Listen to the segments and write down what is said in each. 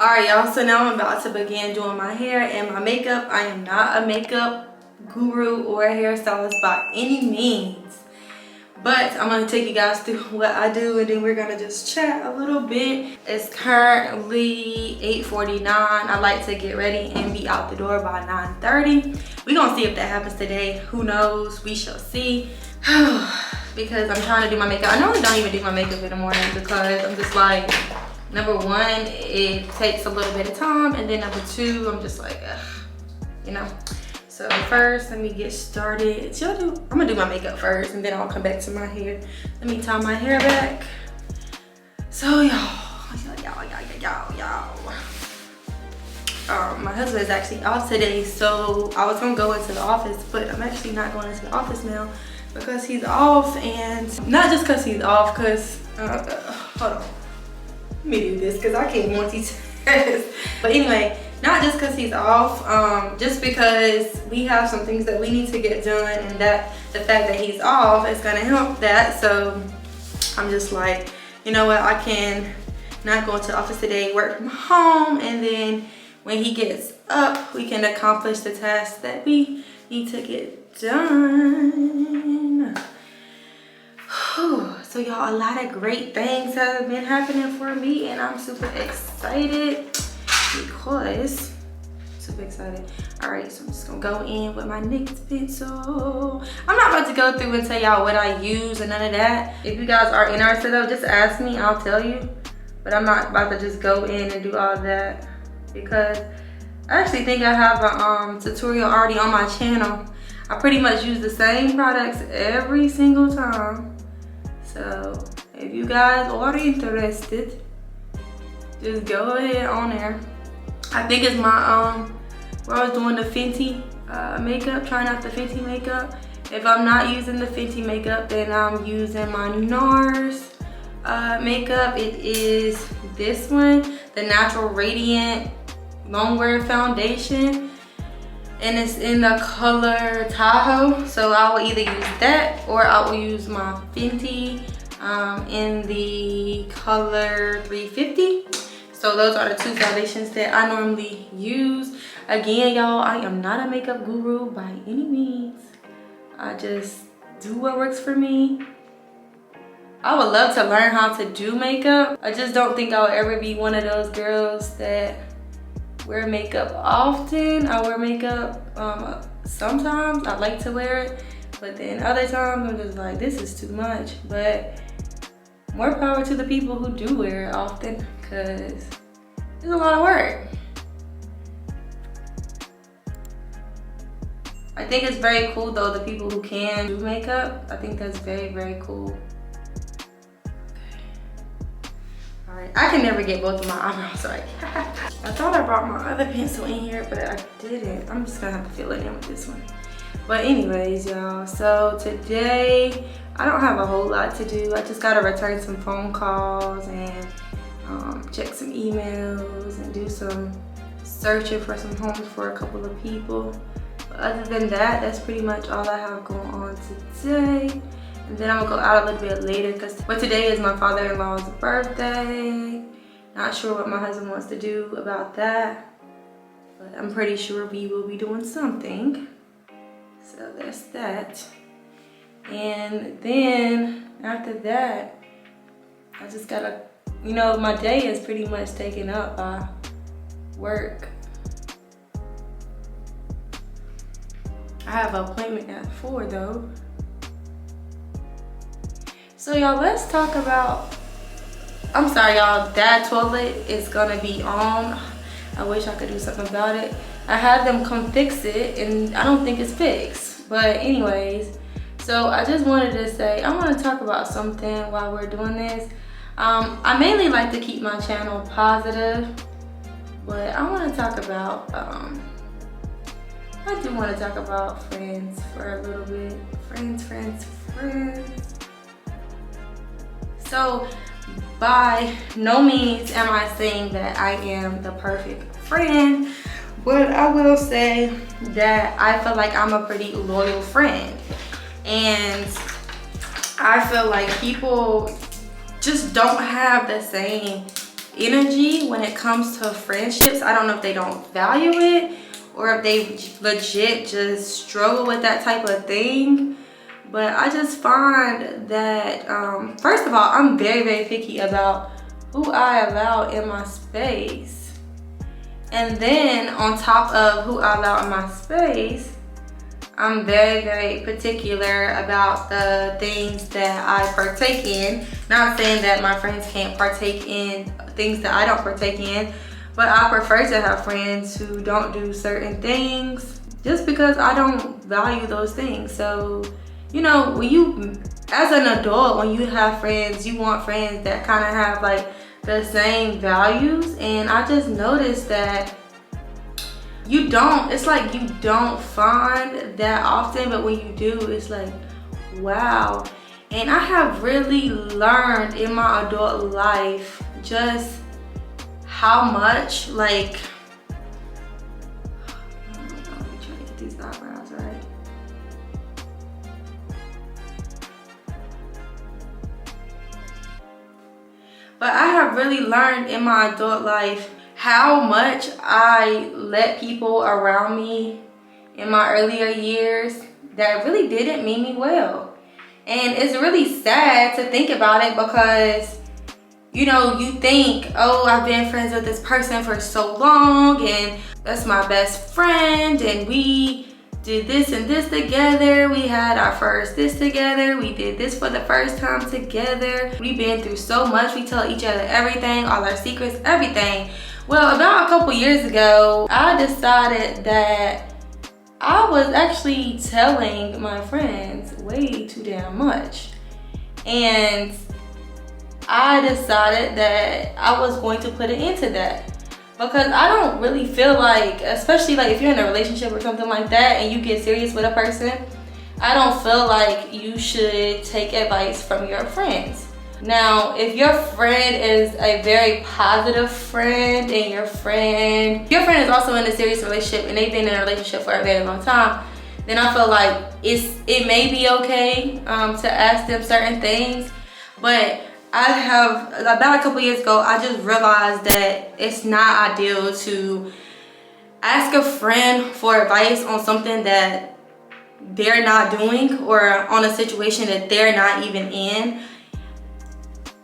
Alright y'all, so now I'm about to begin doing my hair and my makeup. I am not a makeup guru or a hairstylist by any means, but I'm gonna take you guys through what I do and then we're gonna just chat a little bit. It's currently 8:49. I like to get ready and be out the door by 9:30. We're gonna see if that happens today. Who knows? We shall see. Because I'm trying to do my makeup. I normally don't even do my makeup in the morning because I'm just like, number one, it takes a little bit of time, and then number two, I'm just like, ugh, you know. So first, let me get started. I'm gonna do my makeup first, and then I'll come back to my hair. Let me tie my hair back. So y'all. My husband is actually off today, so I was gonna go into the office, but I'm actually not going into the office now because he's off, and not just because he's off, because hold on. Let me do this because I can't multitask. But anyway, not just because he's off, just because we have some things that we need to get done, and that the fact that he's off is gonna help that. So I'm just like, you know what, I can not go into the office today, work from home, and then when he gets up, we can accomplish the tasks that we need to get done. So y'all, a lot of great things have been happening for me, and I'm super excited because super excited. All right, so I'm just gonna go in with my NYX pencil. I'm not about to go through and tell y'all what I use and none of that. If you guys are interested though, just ask me, I'll tell you. But I'm not about to just go in and do all that because I actually think I have a tutorial already on my channel. I pretty much use the same products every single time. So if you guys are interested, just go ahead on there. I think it's my where I was doing the Fenty makeup, trying out the Fenty makeup. If I'm not using the Fenty makeup, then I'm using my NARS makeup. It is this one, the Natural Radiant Longwear Foundation, and it's in the color Tahoe. So I will either use that or I will use my Fenty in the color 350. So those are the two foundations that I normally use. Again, y'all, I am not a makeup guru by any means. I just do what works for me. I would love to learn how to do makeup. I just don't think I'll ever be one of those girls that wear makeup often. I wear makeup sometimes. I like to wear it, but then other times I'm just like, this is too much. But more power to the people who do wear it often, because it's a lot of work. I think it's very cool though, the people who can do makeup. I think that's very, very cool. Alright, I can never get both of my eyebrows right. I thought I brought my other pencil in here, but I didn't. I'm just gonna have to fill it in with this one. But anyways, y'all, so today I don't have a whole lot to do. I just gotta return some phone calls and check some emails and do some searching for some homes for a couple of people. But other than that, that's pretty much all I have going on today. And then I'm gonna go out a little bit later because today is my father-in-law's birthday. Not sure what my husband wants to do about that, but I'm pretty sure we will be doing something. So that's that. And then after that, I just gotta, you know, my day is pretty much taken up by work. I have an appointment at 4 though. So y'all, let's talk about, I'm sorry y'all, that toilet is gonna be on. I wish I could do something about it. I had them come fix it and I don't think it's fixed. But anyways, so I just wanted to say, I wanna talk about something while we're doing this. I mainly like to keep my channel positive, but I wanna talk about, I do wanna talk about friends for a little bit. Friends. So by no means am I saying that I am the perfect friend, but I will say that I feel like I'm a pretty loyal friend. And I feel like people just don't have the same energy when it comes to friendships. I don't know if they don't value it or if they legit just struggle with that type of thing. But I just find that, first of all, I'm very, very picky about who I allow in my space. And then on top of who I allow in my space, I'm very, very particular about the things that I partake in. Not saying that my friends can't partake in things that I don't partake in, but I prefer to have friends who don't do certain things just because I don't value those things. So, you know, when you, as an adult, when you have friends, you want friends that kind of have like the same values. And I just noticed that you don't, it's like you don't find that often, but when you do, it's like, wow. And I have really learned in my adult life just how much, like, let me try to get these eyebrows right. But I have really learned in my adult life how much I let people around me in my earlier years that really didn't mean me well. And it's really sad to think about it because, you know, you think, oh, I've been friends with this person for so long and that's my best friend and we did this and this together. We had our first this together. We did this for the first time together. We've been through so much. We tell each other everything, all our secrets, everything. Well, about a couple years ago, I decided that I was actually telling my friends way too damn much. And I decided that I was going to put an end to that. Because I don't really feel like, especially like if you're in a relationship or something like that and you get serious with a person, I don't feel like you should take advice from your friends. Now, if your friend is a very positive friend and your friend is also in a serious relationship and they've been in a relationship for a very long time, then I feel like it may be okay to ask them certain things. But I have, about a couple years ago, I just realized that it's not ideal to ask a friend for advice on something that they're not doing or on a situation that they're not even in.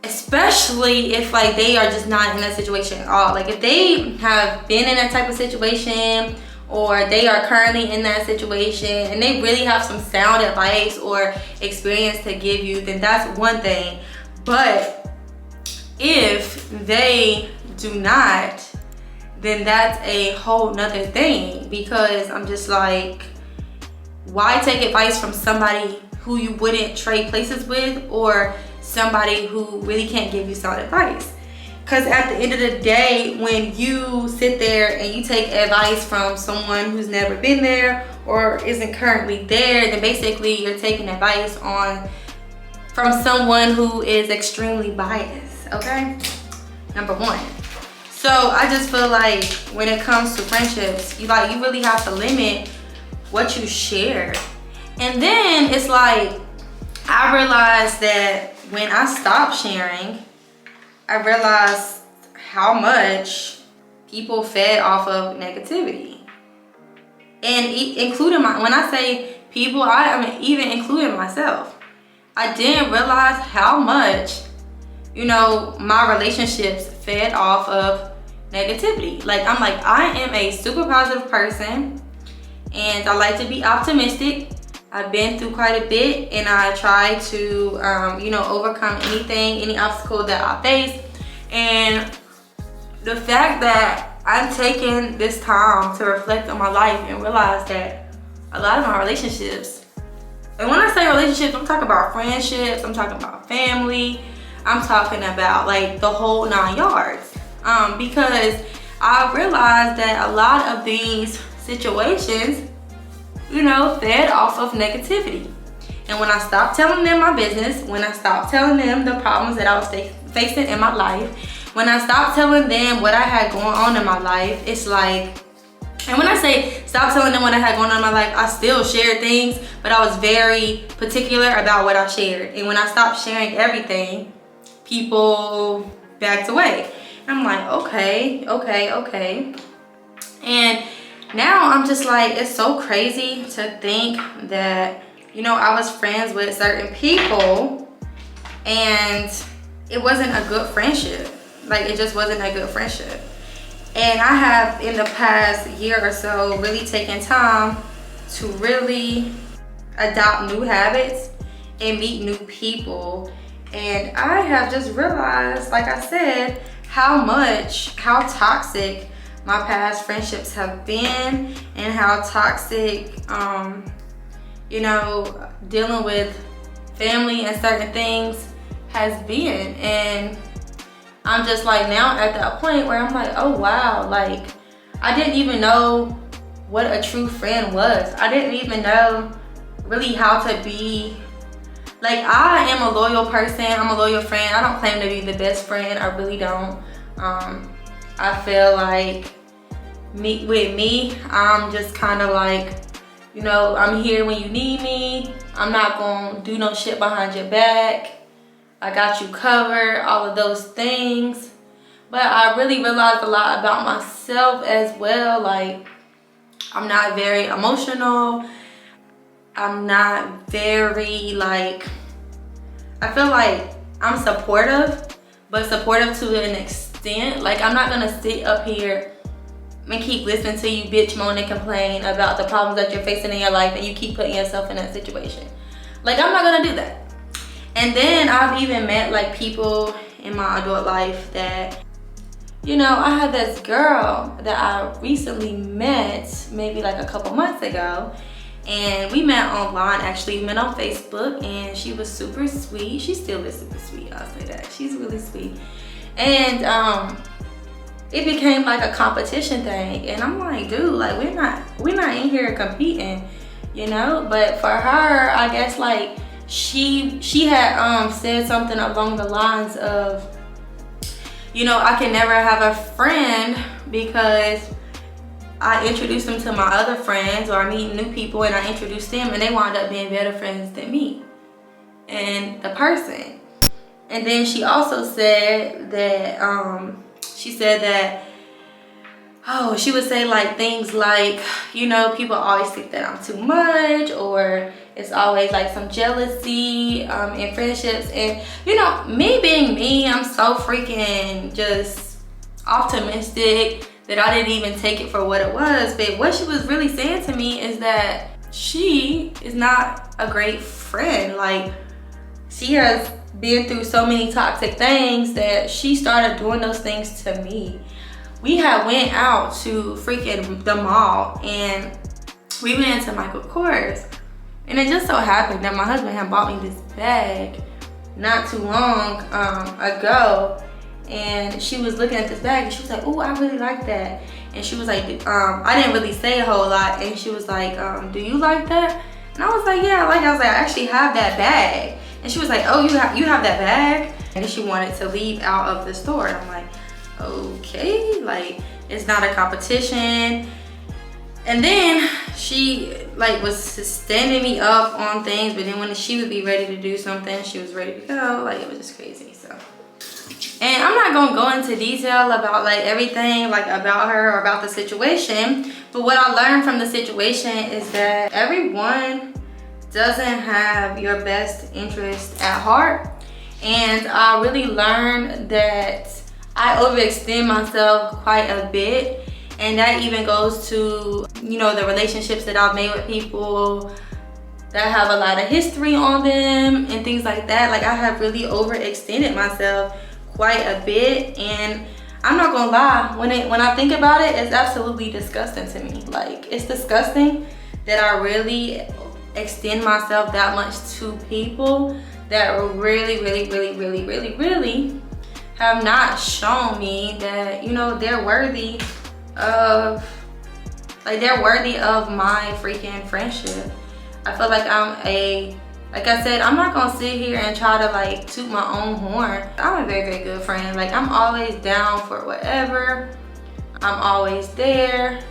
Especially if like they are just not in that situation at all. Like if they have been in that type of situation or they are currently in that situation and they really have some sound advice or experience to give you, then that's one thing. But if they do not, then that's a whole nother thing, because I'm just like, why take advice from somebody who you wouldn't trade places with or somebody who really can't give you sound advice? Because at the end of the day, when you sit there and you take advice from someone who's never been there or isn't currently there, then basically you're taking advice from someone who is extremely biased, okay? Number one. So I just feel like when it comes to friendships, you really have to limit what you share. And then it's like, I realized that when I stopped sharing, I realized how much people fed off of negativity. And including when I say people, I mean even including myself. I didn't realize how much, you know, my relationships fed off of negativity. Like, I'm like, I am a super positive person and I like to be optimistic. I've been through quite a bit and I try to, you know, overcome any obstacle that I face. And the fact that I'm taking this time to reflect on my life and realize that a lot of my relationships, and when I say relationships, I'm talking about friendships, I'm talking about family, I'm talking about like the whole 9 yards. Because I realized that a lot of these situations, you know, fed off of negativity. And when I stopped telling them my business, when I stopped telling them the problems that I was facing in my life, when I stopped telling them what I had going on in my life, it's like, and when I say stop telling them what I had going on in my life, I still shared things, but I was very particular about what I shared. And when I stopped sharing everything, people backed away. I'm like, okay. And now I'm just like, it's so crazy to think that, you know, I was friends with certain people and it wasn't a good friendship. Like, it just wasn't a good friendship. And I have, in the past year or so, really taken time to really adopt new habits and meet new people. And I have just realized, like I said, how toxic my past friendships have been, and how toxic, you know, dealing with family and certain things has been. And I'm just like, now at that point where I'm like, oh wow, like I didn't even know what a true friend was. I didn't even know really how to be. Like, I am a loyal person, I'm a loyal friend. I don't claim to be the best friend, I really don't. I feel like with me, I'm just kind of like, you know, I'm here when you need me. I'm not gonna do no shit behind your back. I got you covered, all of those things. But I really realized a lot about myself as well. Like, I'm not very emotional. I'm not very, like, I feel like I'm supportive, but supportive to an extent. Like, I'm not gonna sit up here and keep listening to you bitch moan and complain about the problems that you're facing in your life and you keep putting yourself in that situation. Like, I'm not gonna do that. And then I've even met like people in my adult life that, you know, I had this girl that I recently met maybe like a couple months ago, and we met online. Actually, we met on Facebook, and she was super sweet. She still is super sweet, I'll say that. She's really sweet. And it became like a competition thing, and I'm like, dude, like we're not in here competing, you know. But for her, I guess like she had said something along the lines of, you know, I can never have a friend because I introduced them to my other friends, or I meet new people and I introduce them and they wind up being better friends than me and the person. And then she also said that she would say like things like, you know, people always think that I'm too much, or it's always like some jealousy in friendships. And you know, me being me, I'm so freaking just optimistic that I didn't even take it for what it was. But what she was really saying to me is that she is not a great friend. Like, she has been through so many toxic things that she started doing those things to me. We had went out to freaking the mall and we went into Michael Kors, and it just so happened that my husband had bought me this bag not too long ago, and she was looking at this bag and she was like, oh, I really like that. And she was like, I didn't really say a whole lot, and she was like, do you like that? And I was like, yeah, I like it. I was like, I actually have that bag. And she was like, oh, you have that bag? And she wanted to leave out of the store. And I'm like, okay, like, it's not a competition. And then she like was standing me up on things, but then when she would be ready to do something, she was ready to go. Like, it was just crazy. So, and I'm not gonna go into detail about like everything like about her or about the situation, but what I learned from the situation is that everyone doesn't have your best interest at heart. And I really learned that I overextend myself quite a bit, and that even goes to, you know, the relationships that I've made with people that have a lot of history on them and things like that. Like, I have really overextended myself quite a bit, and I'm not gonna lie, when I think about it, it's absolutely disgusting to me. Like, it's disgusting that I really extend myself that much to people that really have not shown me that, you know, they're worthy of my freaking friendship. I feel like like I said, I'm not gonna sit here and try to like toot my own horn. I'm a very good friend. Like, I'm always down for whatever. I'm always there.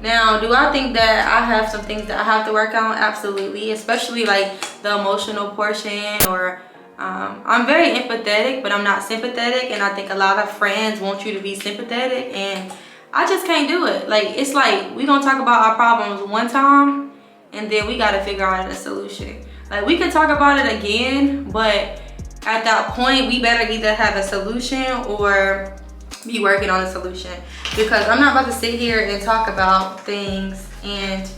Now, do I think that I have some things that I have to work on? Absolutely, especially like the emotional portion, or I'm very empathetic, but I'm not sympathetic, and I think a lot of friends want you to be sympathetic, and I just can't do it. Like, it's like we gonna talk about our problems one time, and then we gotta figure out a solution. Like, we can talk about it again, but at that point, we better either have a solution or be working on a solution, because I'm not about to sit here and talk about things and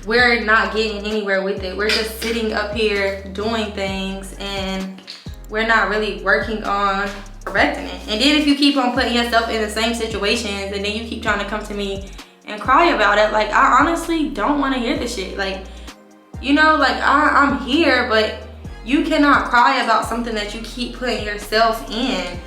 we're not getting anywhere with it. We're just sitting up here doing things and we're not really working on correcting it. And then if you keep on putting yourself in the same situations and then you keep trying to come to me and cry about it, like, I honestly don't want to hear this shit. Like, you know, like, I'm here, but you cannot cry about something that you keep putting yourself in.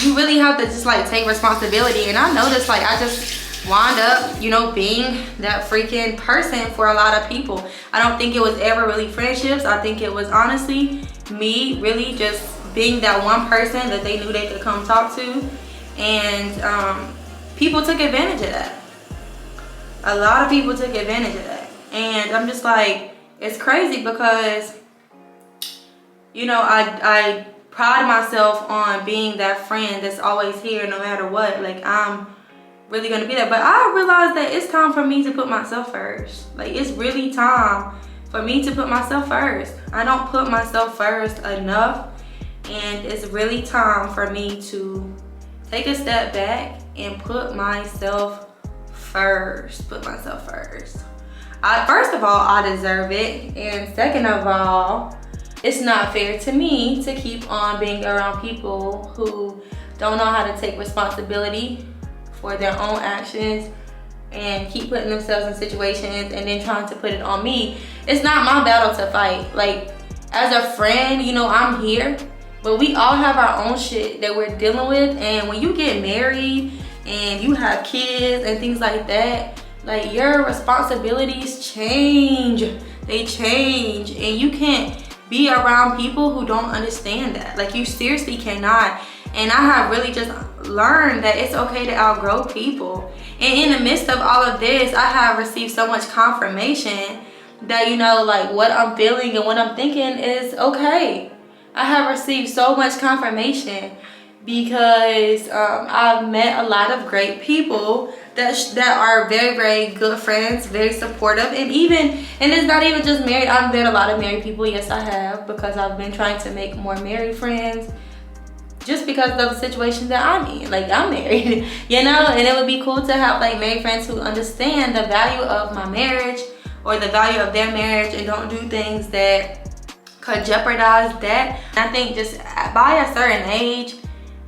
You really have to just like take responsibility. And I noticed, like, I just wound up, you know, being that freaking person for a lot of people. I don't think it was ever really friendships. I think it was honestly me really just being that one person that they knew they could come talk to. And people took advantage of that. A lot of people took advantage of that. And I'm just like, it's crazy because, you know, I pride myself on being that friend that's always here no matter what. Like, I'm really gonna be there. But I realized that it's time for me to put myself first. Like, it's really time for me to put myself first. I don't put myself first enough, and it's really time for me to take a step back and put myself first. Put myself first. First of all, I deserve it, and second of all, it's not fair to me to keep on being around people who don't know how to take responsibility for their own actions and keep putting themselves in situations and then trying to put it on me. It's not my battle to fight. Like, as a friend, you know, I'm here, but we all have our own shit that we're dealing with. And when you get married and you have kids and things like that, like, your responsibilities change. They change, and you can't be around people who don't understand that. Like, you seriously cannot. And I have really just learned that it's okay to outgrow people. And in the midst of all of this, I have received so much confirmation that, you know, like, what I'm feeling and what I'm thinking is okay. I have received so much confirmation because I've met a lot of great people that are very, very good friends, very supportive, and it's not even just married. I've met a lot of married people. Yes, I have, because I've been trying to make more married friends just because of the situation that I'm in. Like, I'm married, you know, and it would be cool to have like married friends who understand the value of my marriage or the value of their marriage and don't do things that could jeopardize that. I think just by a certain age,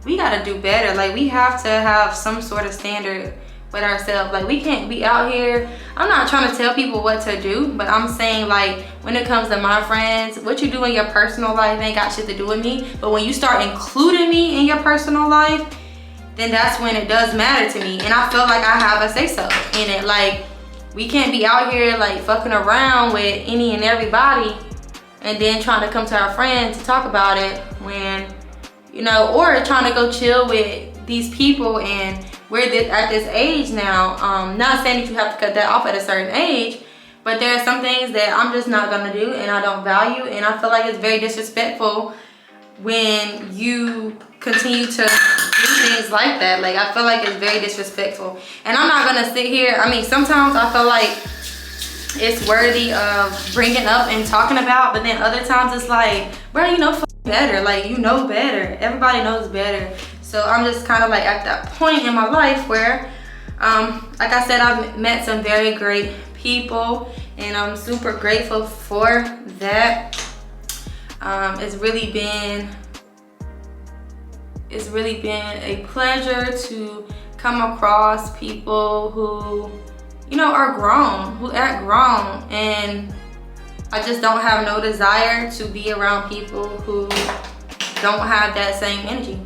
we gotta do better. Like, we have to have some sort of standard with ourselves. Like, we can't be out here. I'm not trying to tell people what to do, but I'm saying, like, when it comes to my friends, what you do in your personal life ain't got shit to do with me. But when you start including me in your personal life, then that's when it does matter to me. And I feel like I have a say-so in it. Like, we can't be out here like fucking around with any and everybody and then trying to come to our friends to talk about it when, you know, or trying to go chill with these people. And we're at this age now. Not saying that you have to cut that off at a certain age, but there are some things that I'm just not gonna do and I don't value. And I feel like it's very disrespectful when you continue to do things like that. Like, I feel like it's very disrespectful. And I'm not gonna sit here. I mean, sometimes I feel like it's worthy of bringing up and talking about, but then other times it's like, bro, you know better. Like, you know better. Everybody knows better. So I'm just kind of like at that point in my life where, like I said, I've met some very great people and I'm super grateful for that. It's really been a pleasure to come across people who, you know, are grown, who act grown, and I just don't have no desire to be around people who don't have that same energy.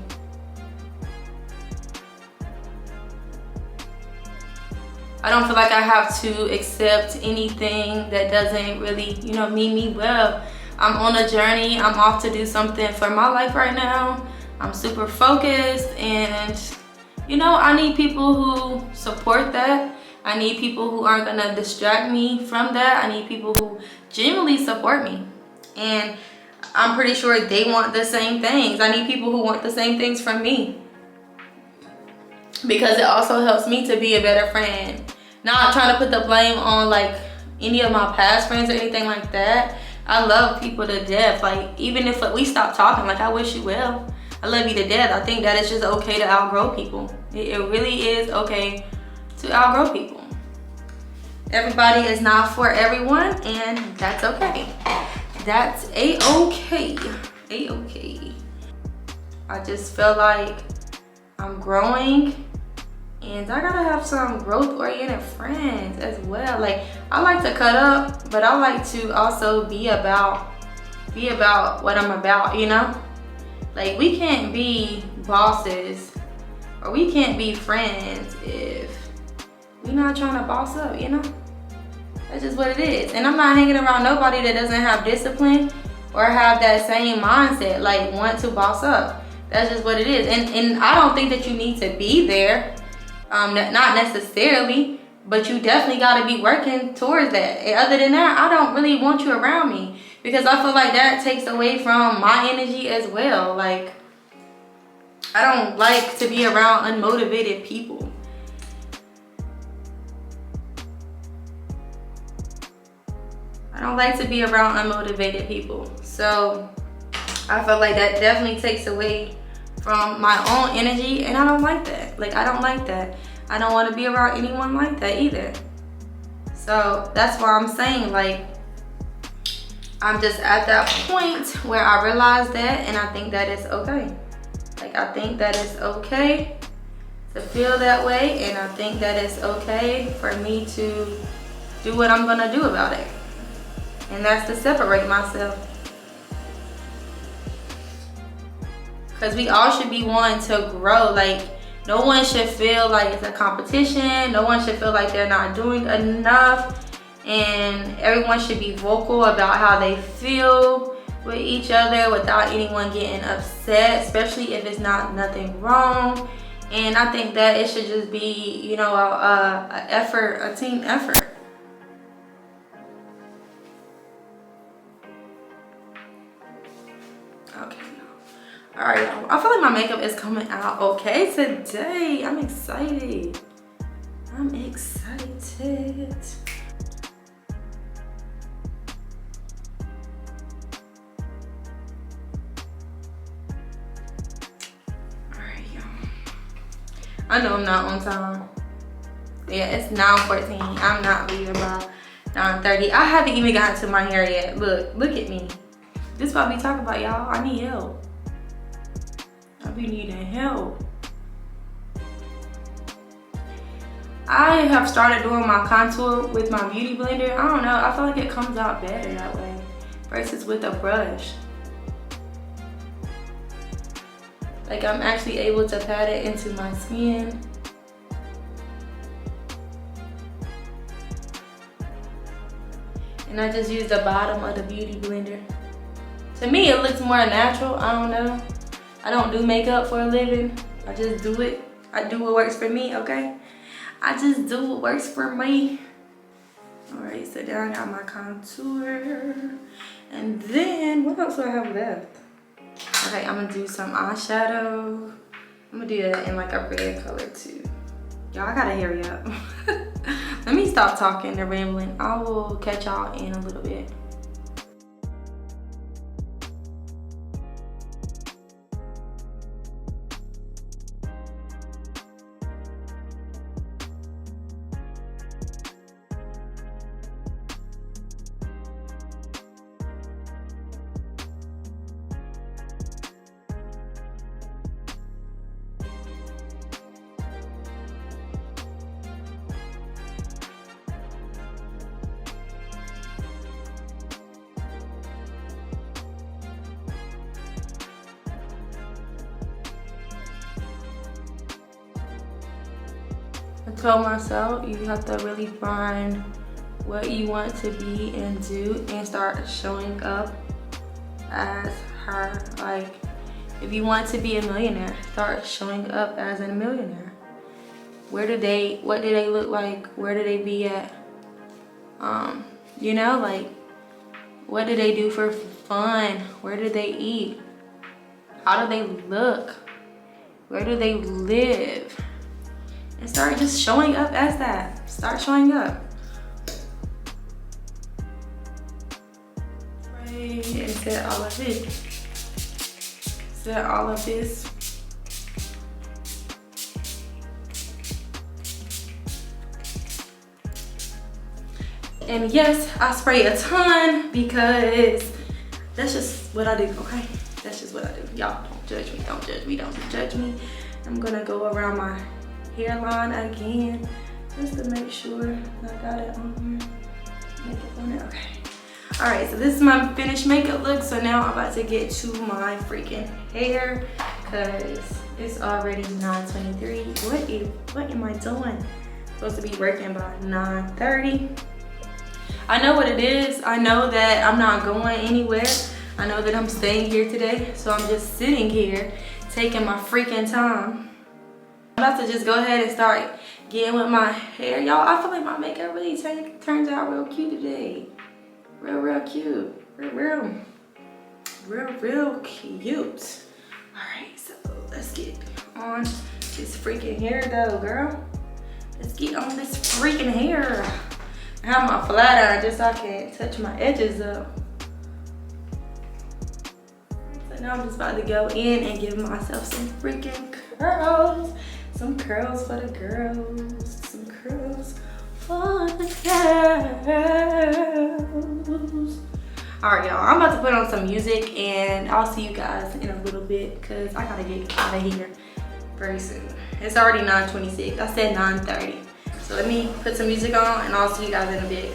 I don't feel like I have to accept anything that doesn't really, you know, mean me well. I'm on a journey. I'm off to do something for my life right now. I'm super focused, and, you know, I need people who support that. I need people who aren't gonna distract me from that. I need people who genuinely support me. And I'm pretty sure they want the same things. I need people who want the same things from me, because it also helps me to be a better friend. Not trying to put the blame on like any of my past friends or anything like that. I love people to death. Like, even if we stop talking, like, I wish you well. I love you to death. I think that it's just okay to outgrow people. It really is okay to outgrow people. Everybody is not for everyone, and that's okay. That's a-okay. A-okay. I just feel like I'm growing, and I gotta have some growth-oriented friends as well. Like, I like to cut up, but I like to also be about what I'm about, you know? Like, we can't be bosses, or we can't be friends if we're not trying to boss up, you know? That's just what it is. And I'm not hanging around nobody that doesn't have discipline or have that same mindset, like want to boss up. That's just what it is. And I don't think that you need to be there, not necessarily, but you definitely got to be working towards that. And other than that, I don't really want you around me, because I feel like that takes away from my energy as well. Like, I don't like to be around unmotivated people. I don't like to be around unmotivated people. So I feel like that definitely takes away from my own energy, and I don't like that. Like, I don't like that. I don't want to be around anyone like that either. So that's why I'm saying, like, I'm just at that point where I realize that, and I think that it's okay. Like, I think that it's okay to feel that way, and I think that it's okay for me to do what I'm gonna do about it. And that's to separate myself. Because we all should be wanting to grow. Like, no one should feel like it's a competition. No one should feel like they're not doing enough. And everyone should be vocal about how they feel with each other without anyone getting upset, especially if it's nothing wrong. And I think that it should just be, you know, a team effort. Okay, all right, y'all. I feel like my makeup is coming out okay today. I'm excited. I'm excited. All right, y'all. I know I'm not on time. Yeah, it's 9:14. I'm not leaving by 9:30. I haven't even gotten to my hair yet. Look at me. This is what I be talking about, y'all. I need help. I be needing help. I have started doing my contour with my beauty blender. I don't know. I feel like it comes out better that way versus with a brush. Like, I'm actually able to pat it into my skin. And I just use the bottom of the beauty blender. To me, it looks more natural. I don't know. I don't do makeup for a living. I just do it. I do what works for me, okay? I just do what works for me. All right, so down I got my contour. And then, what else do I have left? Okay, I'm gonna do some eyeshadow. I'm gonna do that in like a red color too. Y'all, I gotta hurry up. Let me stop talking and rambling. I will catch y'all in a little bit. I told myself you have to really find what you want to be and do and start showing up as her. Like, if you want to be a millionaire, start showing up as a millionaire. What do they look like? Where do they be at? You know, like, what do they do for fun? Where do they eat? How do they look? Where do they live? And start just showing up as that. Start showing up. Right, and set all of this. Set all of this. And yes, I spray a ton because that's just what I do, okay? That's just what I do. Y'all don't judge me, don't judge me, don't judge me. I'm gonna go around my hairline again just to make sure I got it on here. Makeup on it, okay. All right, so this is my finished makeup look. So now I'm about to get to my freaking hair because it's already 9:23. What am I doing? Supposed to be working by 9:30. I know what it is. I know that I'm not going anywhere. I know that I'm staying here today. So I'm just sitting here taking my freaking time. I'm about to just go ahead and start getting with my hair. Y'all, I feel like my makeup really turns out real cute today. Real cute. Real cute. All right, so let's get on this freaking hair though, girl. Let's get on this freaking hair. I have my flat iron just so I can touch my edges up. So now I'm just about to go in and give myself some freaking curls. Some curls for the girls. Some curls for the girls. All right, y'all, I'm about to put on some music and I'll see you guys in a little bit because I gotta get out of here very soon. It's already 9:26. I said 9:30. So let me put some music on and I'll see you guys in a bit.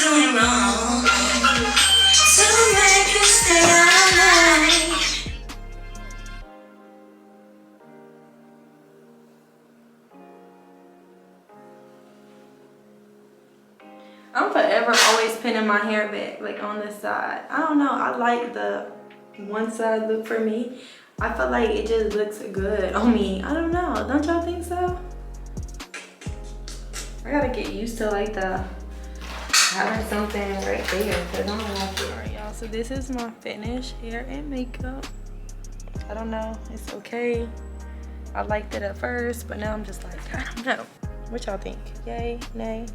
doing wrong to make you stay all night? I'm forever always pinning my hair back, like on this side. I don't know, I like the one side look for me. I feel like it just looks good on me. I don't know, don't y'all think so? I gotta get used to like the having something right there, cause I don't want to. Alright y'all, so this is my finished hair and makeup. I don't know, it's okay. I liked it at first, but now I'm just like, I don't know. What y'all think? Yay, nay?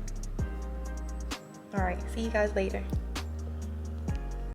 All right, see you guys later.